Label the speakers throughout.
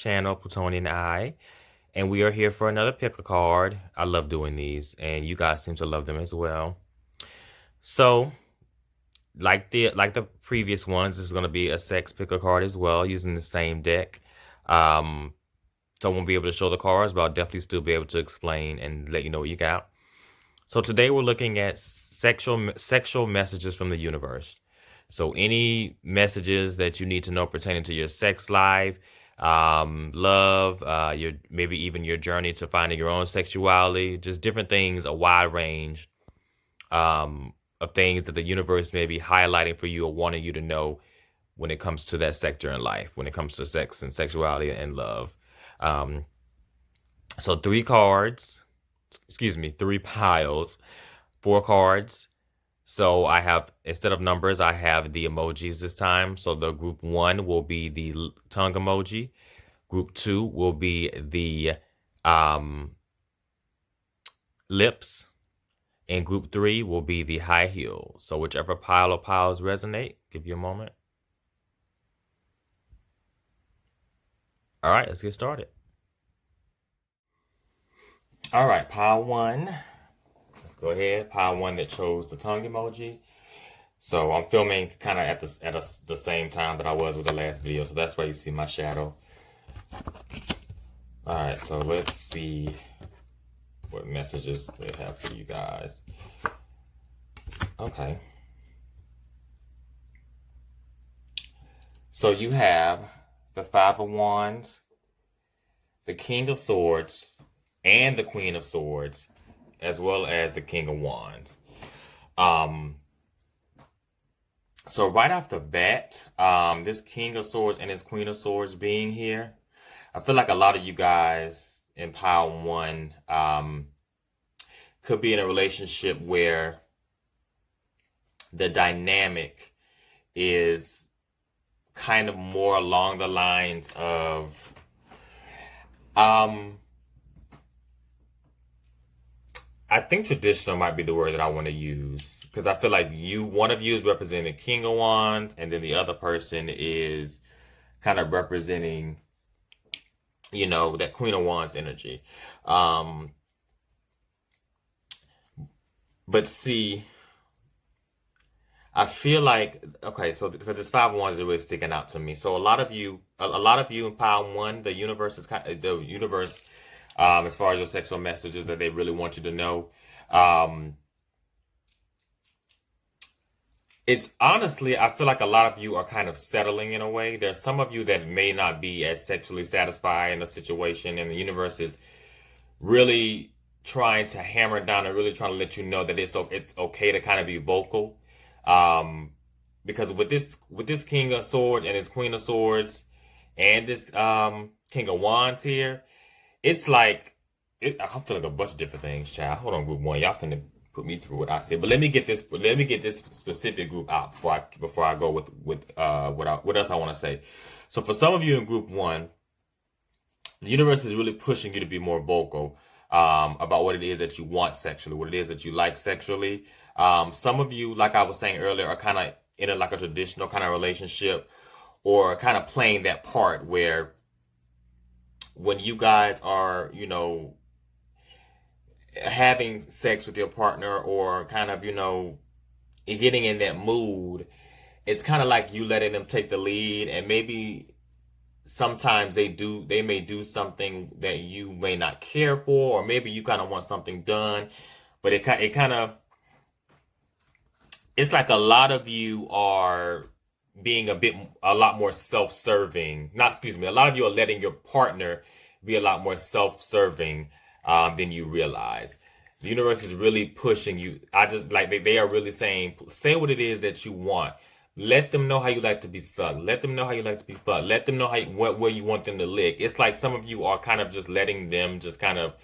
Speaker 1: channel, Plutonian Eye, and we are here for another pick a card. I love doing these, and you guys seem to love them as well. So, like the previous ones, this is going to be a sex pick a card as well, using the same deck. Um, so I won't be able to show the cards, but I'll definitely still be able to explain and let you know what you got. So today we're looking at sexual messages from the universe. So any messages that you need to know pertaining to your sex life, love, your maybe even your journey to finding your own sexuality, just different things, a wide range of things that the universe may be highlighting for you or wanting you to know when it comes to that sector in life, when it comes to sex and sexuality and love. Um, so three piles, four cards. So I have, instead of numbers, I have the emojis this time. So the group 1 will be the tongue emoji. Group 2 will be the lips. And group 3 will be the high heel. So whichever pile or piles resonate, give you a moment. All right, let's get started. All right, pile 1. Let's go ahead. Pile 1 that chose the tongue emoji. So I'm filming kind of at the same time that I was with the last video. So that's why you see my shadow. All right, so let's see what messages they have for you guys. Okay. So you have the Five of Wands, the King of Swords, and the Queen of Swords, as well as the King of Wands. So right off the bat, this King of Swords and this Queen of Swords being here, I feel like a lot of you guys in pile 1 could be in a relationship where the dynamic is kind of more along the lines of I think traditional might be the word that I want to use, because I feel like one of you is representing the King of Wands, and then the other person is kind of representing, that Queen of Wands energy. But see, I feel like, okay, so because it's 5 of Wands is really sticking out to me. So a lot of you in pile 1, the universe is as far as your sexual messages that they really want you to know. It's honestly, I feel like a lot of you are kind of settling in a way. There's some of you that may not be as sexually satisfied in a situation, and the universe is really trying to hammer down and really trying to let you know that it's okay to kind of be vocal. Because with this King of Swords and this Queen of Swords and this King of Wands here, it's like I'm feeling a bunch of different things, child. Hold on, group 1. Y'all finna put me through what I said. But let me get this specific group out before I go with what else I want to say. So for some of you in group 1, the universe is really pushing you to be more vocal about what it is that you want sexually, what it is that you like sexually. Some of you, like I was saying earlier, are kind of in a traditional kind of relationship, or kind of playing that part where when you guys are, having sex with your partner, or kind of, getting in that mood, it's kind of like you letting them take the lead, and maybe sometimes they may do something that you may not care for, or maybe you kind of want something done, but it's like a lot of you are being a lot more self-serving. A lot of you are letting your partner be a lot more self-serving than you realize. The universe is really pushing you. I just like they are really saying, say what it is that you want. Let them know how you like to be sucked. Let them know how you like to be fucked. Let them know where you want them to lick. It's like some of you are kind of just letting them just kind of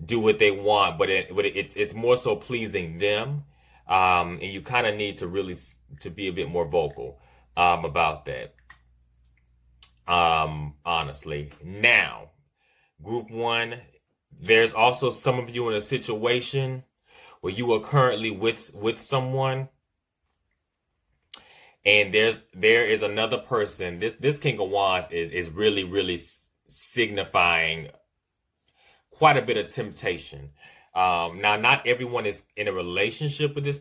Speaker 1: do what they want, but it's more so pleasing them. And you kind of need to really to be a bit more vocal about that. Honestly. Now, group 1, there's also some of you in a situation where you are currently with someone, And there is another person. This King of Wands is really signifying quite a bit of temptation. Now, not everyone is in a relationship with this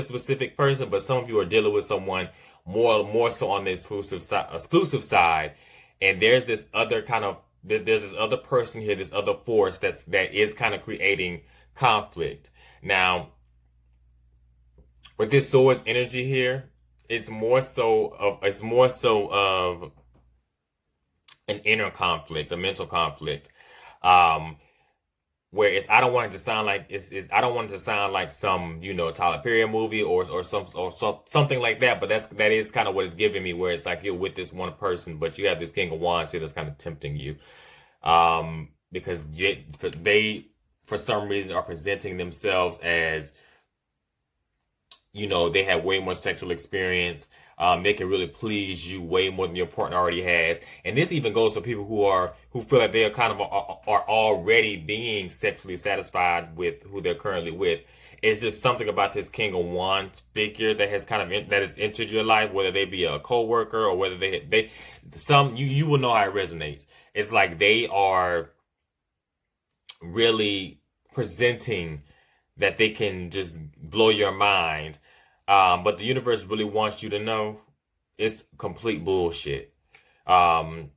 Speaker 1: specific person, but some of you are dealing with someone more so on the exclusive side, and there's this other kind of there's this other person here, this other force that is kind of creating conflict. Now, with this sword's energy here, it's more so of an inner conflict, a mental conflict. Um, where it's I don't want it to sound like it's I don't want it to sound like some Tyler Perry movie or something like that, but that is kind of what it's giving me, where it's like you're with this one person, but you have this King of Wands here that's kind of tempting you, because they for some reason are presenting themselves as they have way more sexual experience. They can really please you way more than your partner already has. And this even goes for people who feel like they are already being sexually satisfied with who they're currently with. It's just something about this King of Wands figure that that has entered your life, whether they be a coworker or whether you will know how it resonates. It's like they are really presenting that they can just blow your mind. But the universe really wants you to know it's complete bullshit. The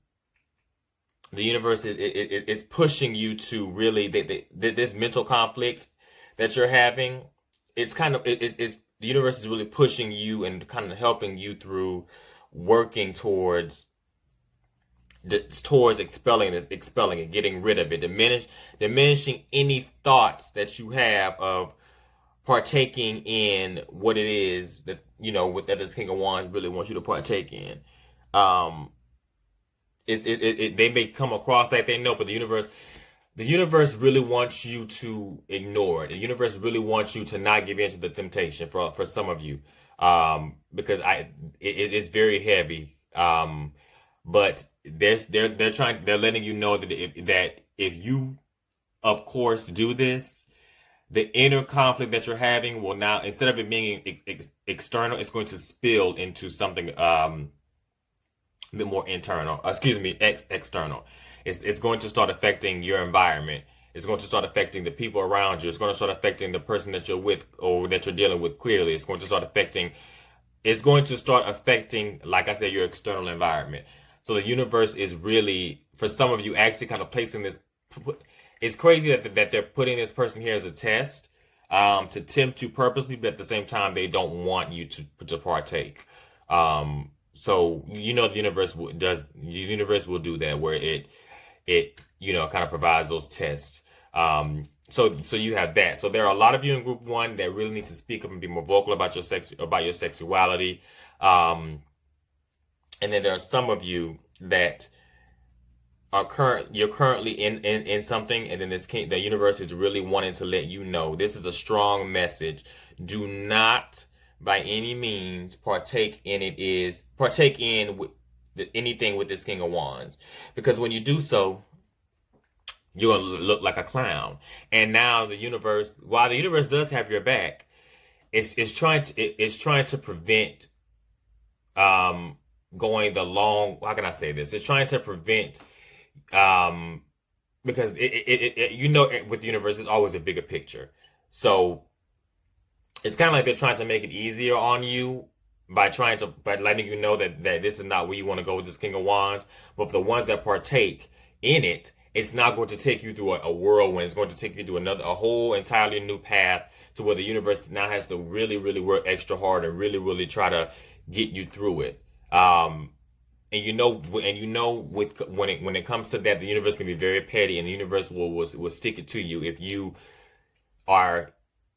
Speaker 1: universe it's pushing you to really this mental conflict that you're having. It's kind of it's the universe is really pushing you and kind of helping you through working towards expelling it, getting rid of it, diminishing any thoughts that you have of partaking in what it is that that this King of Wands really wants you to partake in. They may come across like they know, but the universe really wants you to ignore it. The universe really wants you to not give in to the temptation for some of you, because it's very heavy. But they're letting you know that if you, of course, do this, the inner conflict that you're having will now, instead of it being external, it's going to spill into something a bit more internal. External. It's going to start affecting your environment. It's going to start affecting the people around you. It's going to start affecting the person that you're with or that you're dealing with clearly. It's going to start affecting, like I said, your external environment. So the universe is really, for some of you, actually kind of placing this. It's crazy that they're putting this person here as a test, to tempt you purposely, but at the same time, they don't want you to partake. So the universe will do that, where it kind of provides those tests. So you have that. So there are a lot of you in group one that really need to speak up and be more vocal about your sexuality. And then there are some of you that you're currently in something, and then the universe is really wanting to let you know this is a strong message. Do not by any means partake in anything with this King of Wands, because when you do so, you're gonna look like a clown. And now the universe, while the universe does have your back, it's trying to prevent going the long. How can I say this? It's trying to prevent, because with the universe, it's always a bigger picture. So it's kind of like they're trying to make it easier on you by letting you know that this is not where you want to go with this King of Wands. But for the ones that partake in it, it's not going to take you through a whirlwind. It's going to take you through a whole entirely new path, to where the universe now has to really, really work extra hard and really, really try to get you through it. When it comes to that, the universe can be very petty, and the universe will stick it to you if you are,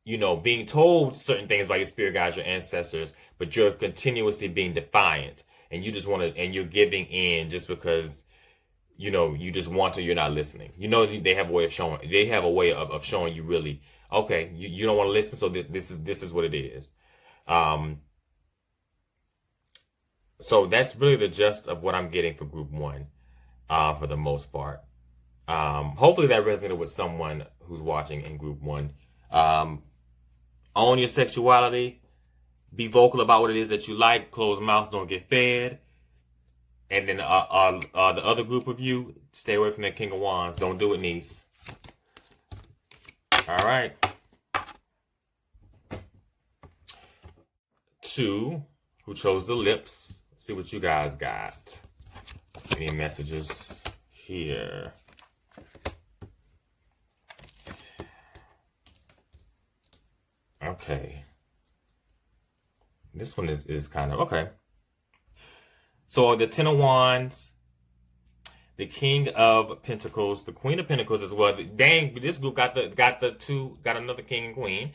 Speaker 1: being told certain things by your spirit guides, your ancestors, but you're continuously being defiant, and you just want to, and you're giving in just because, you just want to. You're not listening. They have a way of showing. They have a way of showing you really, okay, you don't want to listen, so this is what it is. So that's really the gist of what I'm getting for group one, for the most part. Hopefully that resonated with someone who's watching in group one. Own your sexuality. be vocal about what it is that you like. Closed mouths don't get fed. And then the other group of you, stay away from that King of Wands. Don't do it, niece. All right. 2, who chose the lips. Let's see what you guys got. Any messages here? Okay. This one is kind of okay. So the 10 of Wands, the King of Pentacles, the Queen of Pentacles as well. Dang, this group got another King and Queen,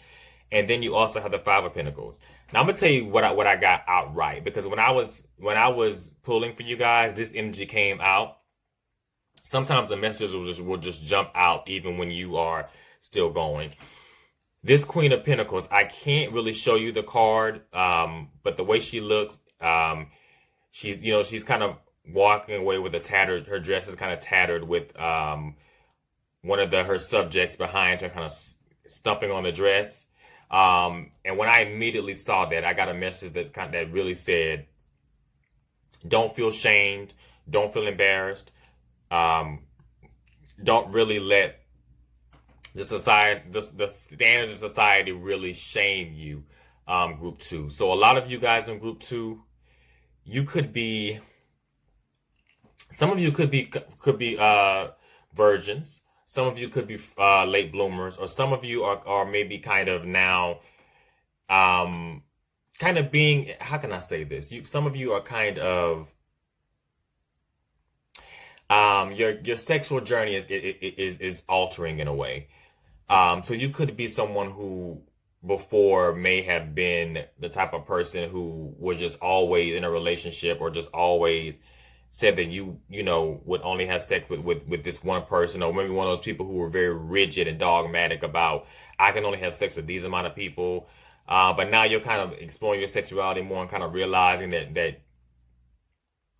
Speaker 1: and then you also have the 5 of Pentacles. Now I'm gonna tell you what I got outright, because when I was pulling for you guys, this energy came out. Sometimes the messages will just jump out even when you are still going. This Queen of Pentacles, I can't really show you the card, but the way she looks, she's kind of walking away with her dress is kind of tattered with one of her subjects behind her kind of stumping on the dress. And when I immediately saw that, I got a message that really said, don't feel shamed, don't feel embarrassed, don't really let the standards of society really shame you, group 2. So a lot of you guys in group 2, some of you could be virgins. Some of you could be late bloomers, or some of you are maybe kind of now, kind of being, how can I say this? Some of you are kind of, your sexual journey is altering in a way. So you could be someone who before may have been the type of person who was just always in a relationship, or just always said that you would only have sex with this one person, or maybe one of those people who were very rigid and dogmatic about, I can only have sex with these amount of people. But now you're kind of exploring your sexuality more and kind of realizing that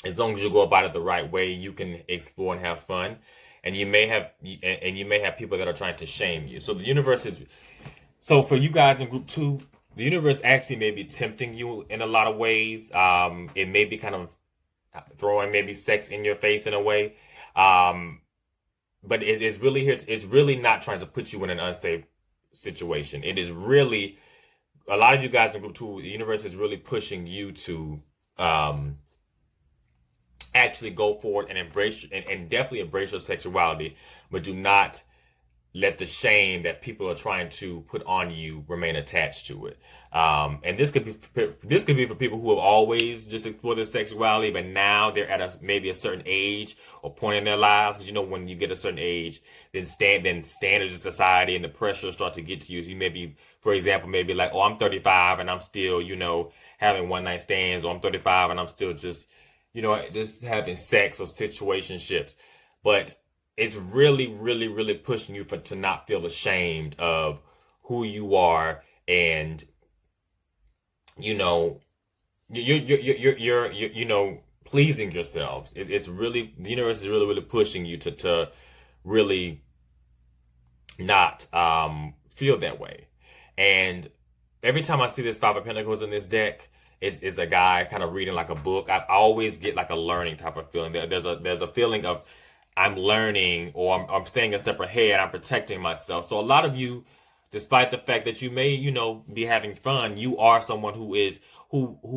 Speaker 1: as long as you go about it the right way, you can explore and have fun. And you may have people that are trying to shame you. So for you guys in group 2, the universe actually may be tempting you in a lot of ways. It may be kind of throwing maybe sex in your face in a way. But it's really here. It's really not trying to put you in an unsafe situation. It is really, a lot of you guys in group 2, the universe is really pushing you to actually go forward and embrace and definitely embrace your sexuality, but do not let the shame that people are trying to put on you remain attached to it. And this could be for people who have always just explored their sexuality, but now they're at maybe a certain age or point in their lives. Because when you get a certain age, then standards of society and the pressure start to get to you. So you may be, for example, maybe like, oh, I'm 35 and I'm still, having one night stands, or I'm 35 and I'm still just having sex or situationships. But it's really, really, really pushing you to not feel ashamed of who you are, and you're pleasing yourselves. It's really, the universe is really, really pushing you to really not feel that way. And every time I see this 5 of Pentacles in this deck, it's a guy kind of reading like a book. I always get like a learning type of feeling. There's a feeling of, I'm learning, or I'm staying a step ahead. I'm protecting myself. So a lot of you, despite the fact that you may, be having fun, you are someone who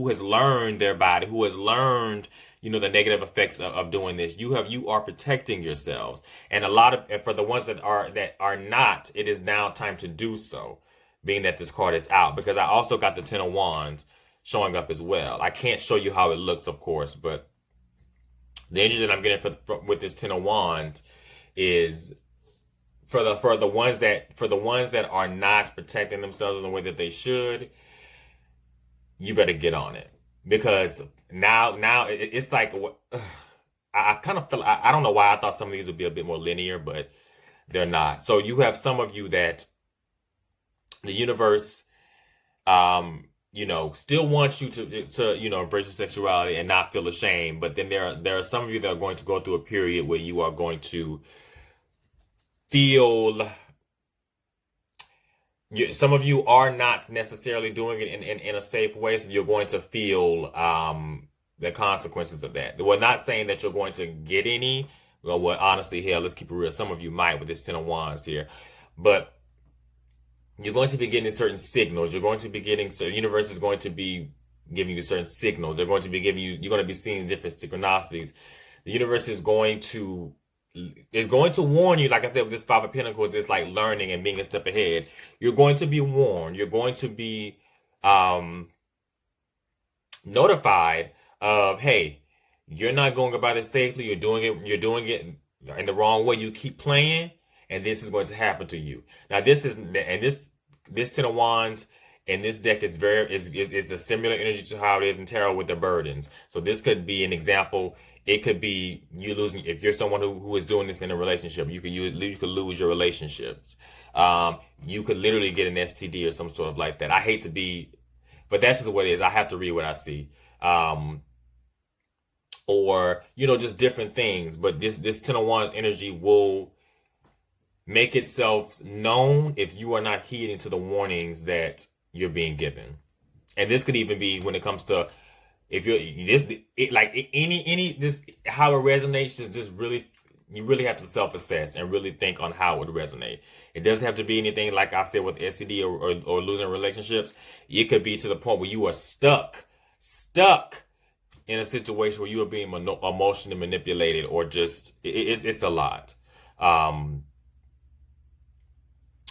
Speaker 1: has learned their body, who has learned, the negative effects of doing this. You are protecting yourselves. And for the ones that are not, it is now time to do so, being that this card is out, because I also got the 10 of Wands showing up as well. I can't show you how it looks, of course, but the energy that I'm getting with this 10 of Wands is for the ones that are not protecting themselves in the way that they should. You better get on it, because now it's like, I kind of feel, I don't know why I thought some of these would be a bit more linear, but they're not. So you have some of you that the universe still wants you to embrace your sexuality and not feel ashamed. But then there are some of you that are going to go through a period where you are going to feel, some of you are not necessarily doing it in a safe way, so you're going to feel the consequences of that. We're not saying that you're going to get any. Well, honestly, hell, let's keep it real. Some of you might with this Ten of Wands here, but you're going to be getting certain signals. You're going to be getting, so the universe is going to be giving you certain signals. They're going to be giving you, you're going to be seeing different synchronicities. The universe is going to warn you, like I said, with this Five of Pentacles, it's like learning and being a step ahead. You're going to be warned. You're going to be notified of, hey, you're not going about it safely. You're doing it in the wrong way. You keep playing, and this is going to happen to you. Now, this Ten of Wands and this deck is is a similar energy to how it is in tarot with the burdens. So this could be an example. It could be you losing, if you're someone who is doing this in a relationship, you could lose your relationships. You could literally get an STD or some sort of like that. I hate to be, but that's just what it is. I have to read what I see. Or, just different things. But this Ten of Wands energy will make itself known if you are not heeding to the warnings that you're being given. And this could even be when it comes to, if you're how it resonates is just really, you really have to self-assess and really think on how it would resonate. It doesn't have to be anything like I said with STD or losing relationships. It could be to the point where you are stuck in a situation where you are being emotionally manipulated, or just it's a lot.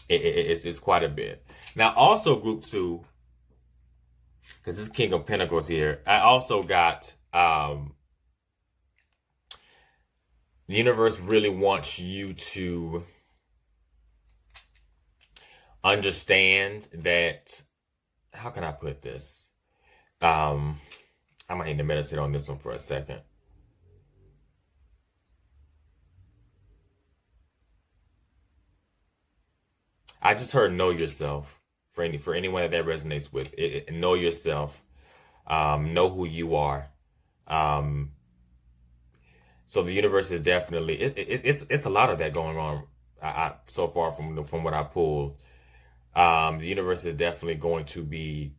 Speaker 1: It's quite a bit. Now, also group 2. Because this King of Pentacles here, I also got, the universe really wants you to understand that, how can I put this? I might need to meditate on this one for a second. I just heard know yourself. For anyone that resonates with it, know yourself, know who you are. So the universe is definitely it's a lot of that going on. So far from what I pulled, the universe is definitely going to be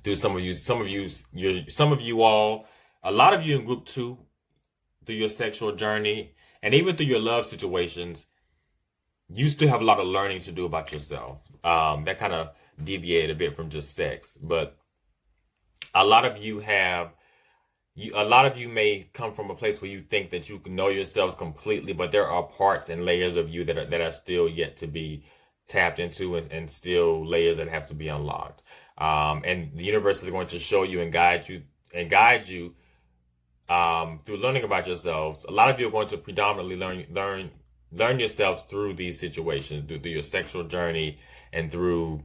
Speaker 1: through some of you all, a lot of you in group 2, through your sexual journey and even through your love situations. You still have a lot of learning to do about yourself. That kind of deviated a bit from just sex, but a lot of you may come from a place where you think that you can know yourselves completely, but there are parts and layers of you that are still yet to be tapped into, and still layers that have to be unlocked. And the universe is going to show you and guide you through learning about yourselves. A lot of you are going to predominantly learn yourselves through these situations, through your sexual journey and through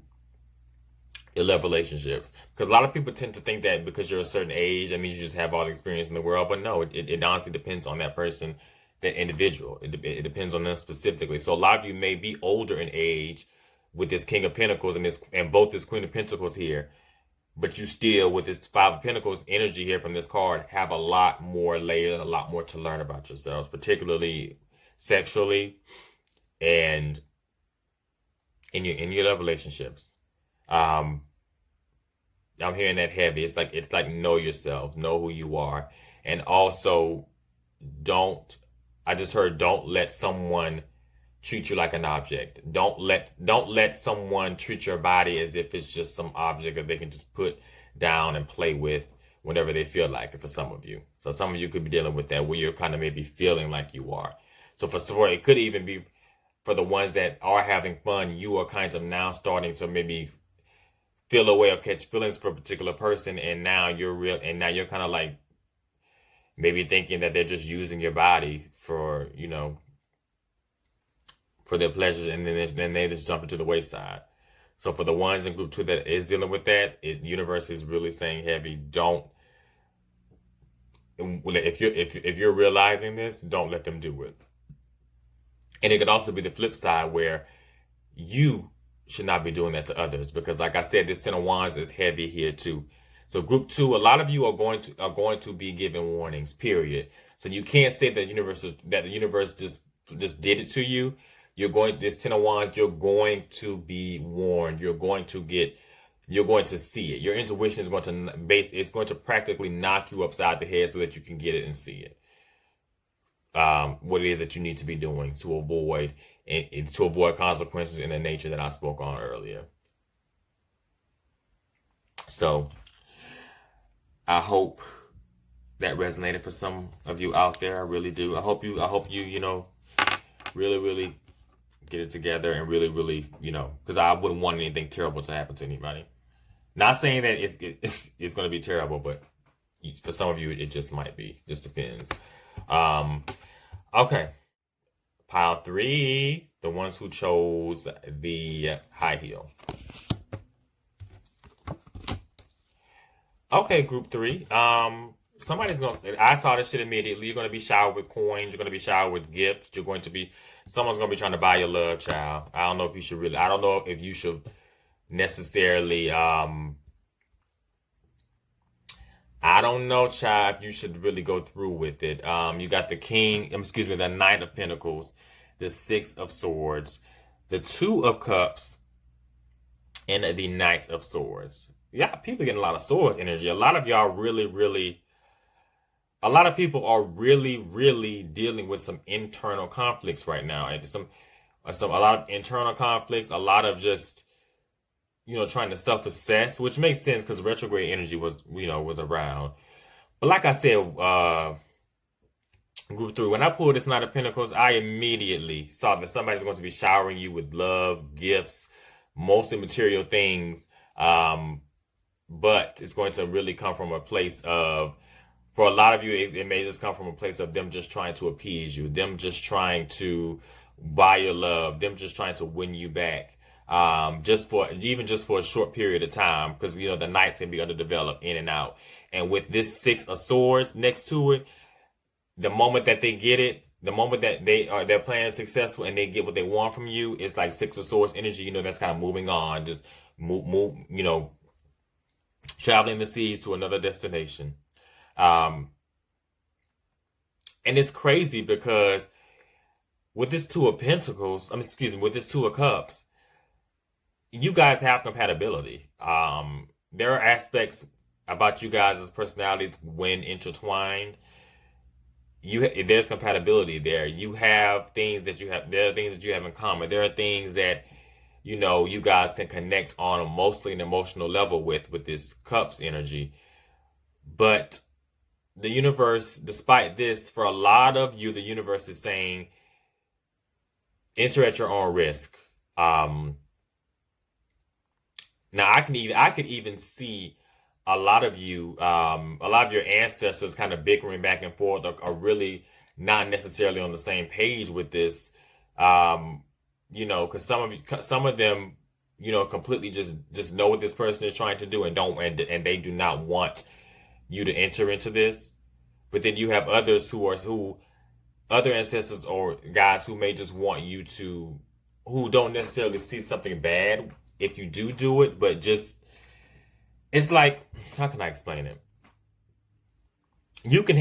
Speaker 1: your love relationships. Because a lot of people tend to think that because you're a certain age, that means you just have all the experience in the world. But no, it honestly depends on that person, that individual. It depends on them specifically. So a lot of you may be older in age with this King of Pentacles and both this Queen of Pentacles here, but you still, with this Five of Pentacles energy here from this card, have a lot more layers, a lot more to learn about yourselves, particularly sexually and in your love relationships. I'm hearing that heavy. It's like know yourself, know who you are, and also don't let someone treat you like an object. Don't let someone treat your body as if it's just some object that they can just put down and play with whenever they feel like it. For some of you, so some of you could be dealing with that, where you're kind of maybe feeling like you are. So for it could even be for the ones that are having fun, you are kind of now starting to maybe feel away or catch feelings for a particular person, and now you're kind of like maybe thinking that they're just using your body for their pleasures, and then they just jump into the wayside. So for the ones in group 2 that is dealing with that, the universe is really saying heavy, don't. If you're realizing this, don't let them do it. And it could also be the flip side, where you should not be doing that to others, because like I said, this Ten of Wands is heavy here too. So group 2, a lot of you are going to be given warnings, period. So you can't say that the universe just did it to you. this 10 of Wands, you're going to be warned. You're going to see it. Your intuition is it's going to practically knock you upside the head so that you can get it and see it. What it is that you need to be doing to avoid consequences in the nature that I spoke on earlier. So I hope that resonated for some of you out there. I really do. I hope you, really, really get it together and really, really, because I wouldn't want anything terrible to happen to anybody. Not saying that it's going to be terrible, but for some of you, it just might be. Just depends. Okay. Pile 3, the ones who chose the high heel. Okay, group 3. I saw this shit immediately. You're gonna be showered with coins. You're gonna be showered with gifts. Someone's gonna be trying to buy your love, child. I don't know if you should necessarily, I don't know, child, if you should really go through with it. You got the Knight of Pentacles, the Six of Swords, the Two of Cups, and the Knight of Swords. Yeah, people getting a lot of sword energy. A lot of people are really, really dealing with some internal conflicts right now. And a lot of internal conflicts, a lot of just, trying to self-assess, which makes sense because retrograde energy was around. But like I said, group 3, when I pulled this Knight of Pentacles, I immediately saw that somebody's going to be showering you with love, gifts, mostly material things. But it's going to really come from a place of, for a lot of you, it may just come from a place of them just trying to appease you, them just trying to buy your love, them just trying to win you back, just for a short period of time, because the Knights can be underdeveloped in and out. And with this Six of Swords next to it, the moment that they get it, the moment that their plan is successful and they get what they want from you, it's like Six of Swords energy. That's kind of moving on, just move, traveling the seas to another destination. And it's crazy because with this Two of Pentacles, with this Two of Cups, you guys have compatibility. There are aspects about you guys' personalities when intertwined. There's compatibility there. You have things that you have. There are things that you have in common. There are things that you guys can connect on mostly an emotional level with this Cups energy. But the universe, despite this, for a lot of you, the universe is saying, enter at your own risk. Now I could even see a lot of you, a lot of your ancestors kind of bickering back and forth, are really not necessarily on the same page with this. Because some of them, completely just know what this person is trying to do and they do not want you to enter into this. But then you have others other ancestors or guys who may just want you to, who don't necessarily see something bad if you do it, but just, it's like, how can I explain it? You can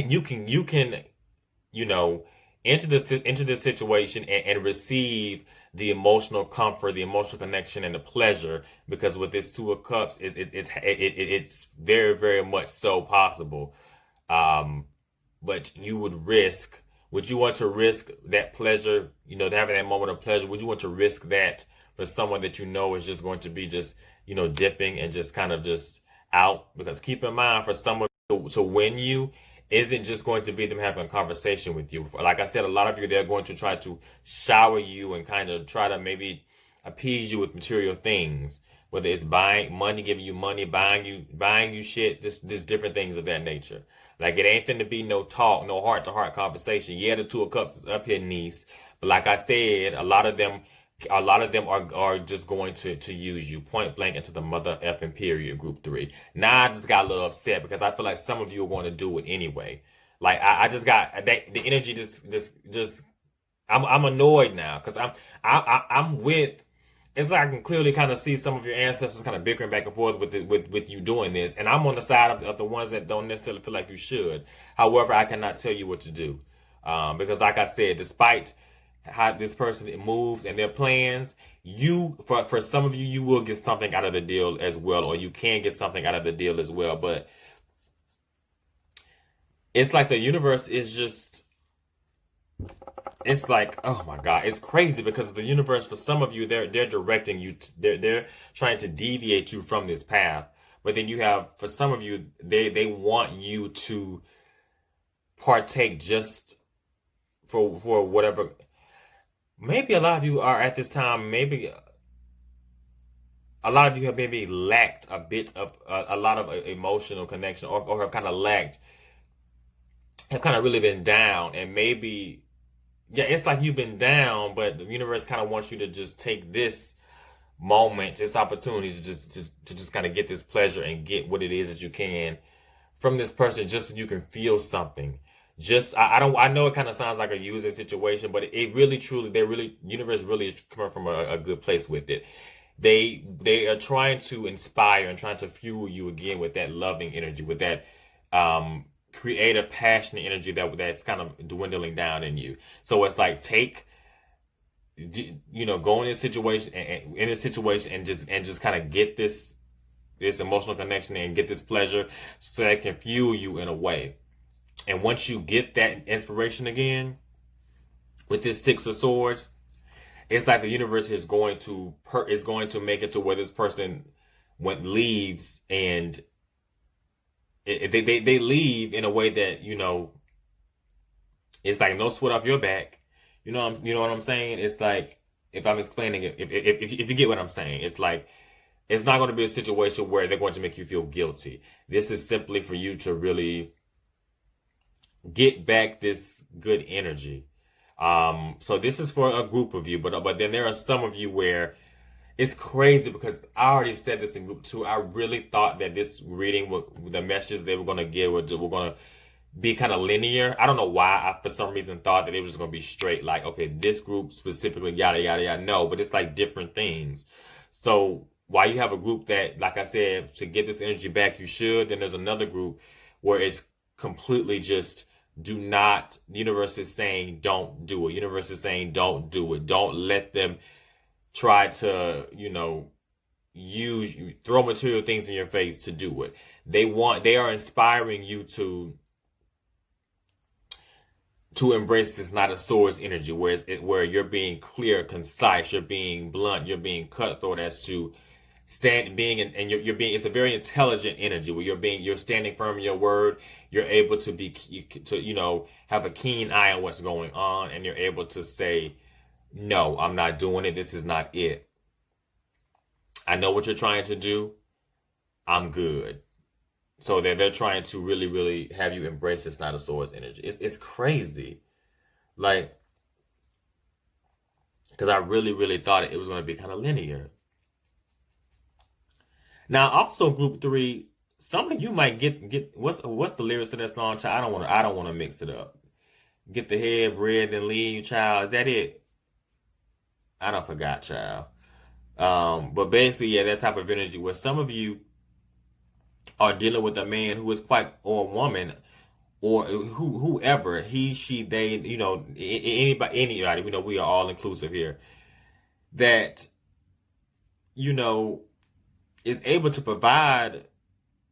Speaker 1: into this situation and receive the emotional comfort, the emotional connection, and the pleasure, because with this Two of Cups, it's very, very much so possible. But would you want to risk that pleasure, having that moment of pleasure? Would you want to risk that for someone that is just going to be just, dipping and just kind of just out? Because keep in mind, for someone to win you, isn't just going to be them having a conversation with you. Like I said, a lot of you, they're going to try to shower you and kind of try to maybe appease you with material things, whether it's giving you money, buying you shit, just different things of that nature. Like, it ain't finna be no talk, no heart-to-heart conversation. Yeah, the Two of Cups is up here, niece. But like I said, a lot of them are just going to use you point blank into the mother effing period, group 3. Now I just got a little upset because I feel like some of you are going to do it anyway. Like, I just got the energy just I'm annoyed now because I'm with. It's like I can clearly kind of see some of your ancestors kind of bickering back and forth with you doing this, and I'm on the side of the ones that don't necessarily feel like you should. However, I cannot tell you what to do, because like I said, despite how this person moves and their plans, for some of you, you will get something out of the deal as well, or you can get something out of the deal as well. But it's like the universe is just, it's like, oh my God, it's crazy because the universe, for some of you, they're directing you, they're trying to deviate you from this path. But then you have, for some of you, they want you to partake just for whatever. Maybe a lot of you are at this time, maybe a lot of you have maybe lacked a bit of a lot of emotional connection, or have kind of lacked, have kind of really been down, and maybe, yeah, it's like you've been down, but the universe kind of wants you to just take this moment, this opportunity to just kind of get this pleasure and get what it is that you can from this person, just so you can feel something. Just I don't, I know it kind of sounds like a using situation, but it really truly, they really, universe really is coming from a good place with it. They are trying to inspire and trying to fuel you again with that loving energy, with that creative, passionate energy that's kind of dwindling down in you. So it's like, take, go in this situation, and just kind of get this emotional connection and get this pleasure, so that it can fuel you in a way. And once you get that inspiration again with this Six of Swords, it's like the universe is going to make it to where this person leaves, and they leave in a way that, it's like no sweat off your back. You know what I'm saying? It's like, if I'm explaining it, if you get what I'm saying, it's like, it's not going to be a situation where they're going to make you feel guilty. This is simply for you to really get back this good energy. So this is for a group of you, but then there are some of you where it's crazy, because I already said this in group 2. I really thought that this reading, the messages they were going to give, were going to be kind of linear. I don't know why I, for some reason, thought that it was just going to be straight, like, okay, this group specifically, yada, yada, yada. No, but it's like different things. So while you have a group that, like I said, to get this energy back, you should, then there's another group where it's completely just, do not, the universe is saying, don't do it. Universe is saying, don't do it. Don't let them try to, throw material things in your face to do it. They are inspiring you to embrace this Knight of Swords energy, where you're being clear, concise, you're being blunt, you're being cutthroat as to and you're being, it's a very intelligent energy where you're standing firm in your word. You're able to have a keen eye on what's going on, and you're able to say, no, I'm not doing it. This is not it. I know what you're trying to do. I'm good. So they're trying to really, really have you embrace this Knight of Swords energy. It's crazy. Like, because I really, really thought it was going to be kind of linear. Now, also group 3, some of you might get what's the lyrics of that song, child? I don't want to mix it up. Get the head, bread, and leave, child. Is that it? I don't forgot, child. But basically, yeah, that type of energy where some of you are dealing with a man who is quite, or a woman, or whoever, he, she, they, anybody, we are all inclusive here, that, is able to provide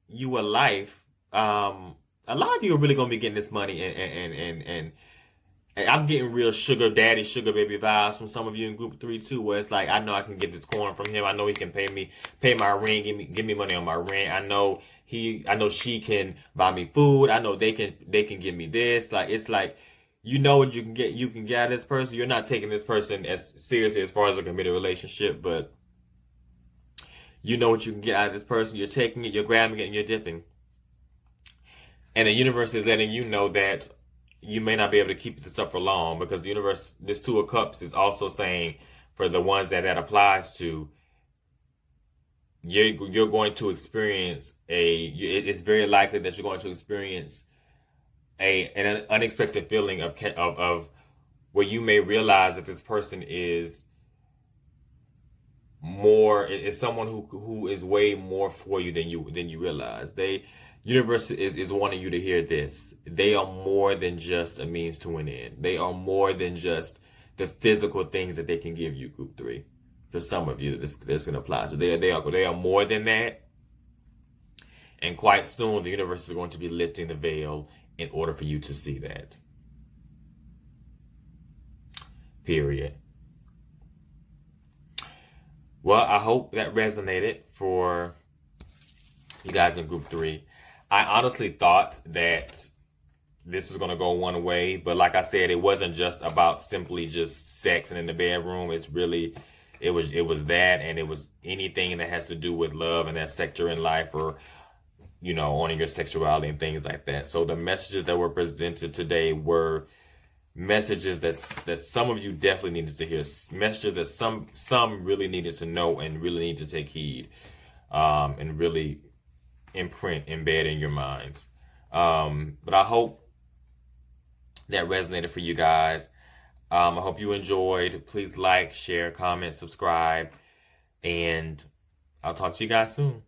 Speaker 1: you a life. A lot of you are really gonna be getting this money, and I'm getting real sugar daddy, sugar baby vibes from some of you in group 3 too, where it's like, I know I can get this corn from him. I know he can pay my rent, give me money on my rent. I know she can buy me food. I know they can give me this. Like, it's like, what you can get out of this person. You're not taking this person as seriously as far as a committed relationship, but you know what you can get out of this person. You're taking it, you're grabbing it, and you're dipping. And the universe is letting you know that you may not be able to keep this up for long, because the universe, this 2 of Cups, is also saying, for the ones that applies to, you're going to experience it's very likely that you're going to experience an unexpected feeling of where you may realize that this person is someone who is way more for you than you realize. Universe is wanting you to hear this. They are more than just a means to an end. They are more than just the physical things that they can give you, group 3. For some of you, this going to apply. So they are more than that. And quite soon, the universe is going to be lifting the veil in order for you to see that. Period. Well, I hope that resonated for you guys in group 3. I honestly thought that this was going to go one way, but like I said, it wasn't just about simply just sex and in the bedroom. It's really, it was that, and it was anything that has to do with love and that sector in life, or, you know, owning your sexuality and things like that. So the messages that were presented today were messages that some of you definitely needed to hear, messages that some really needed to know and really need to take heed, and really embed in your minds. But I hope that resonated for you guys. I hope you enjoyed. Please like, share, comment, subscribe, and I'll talk to you guys soon.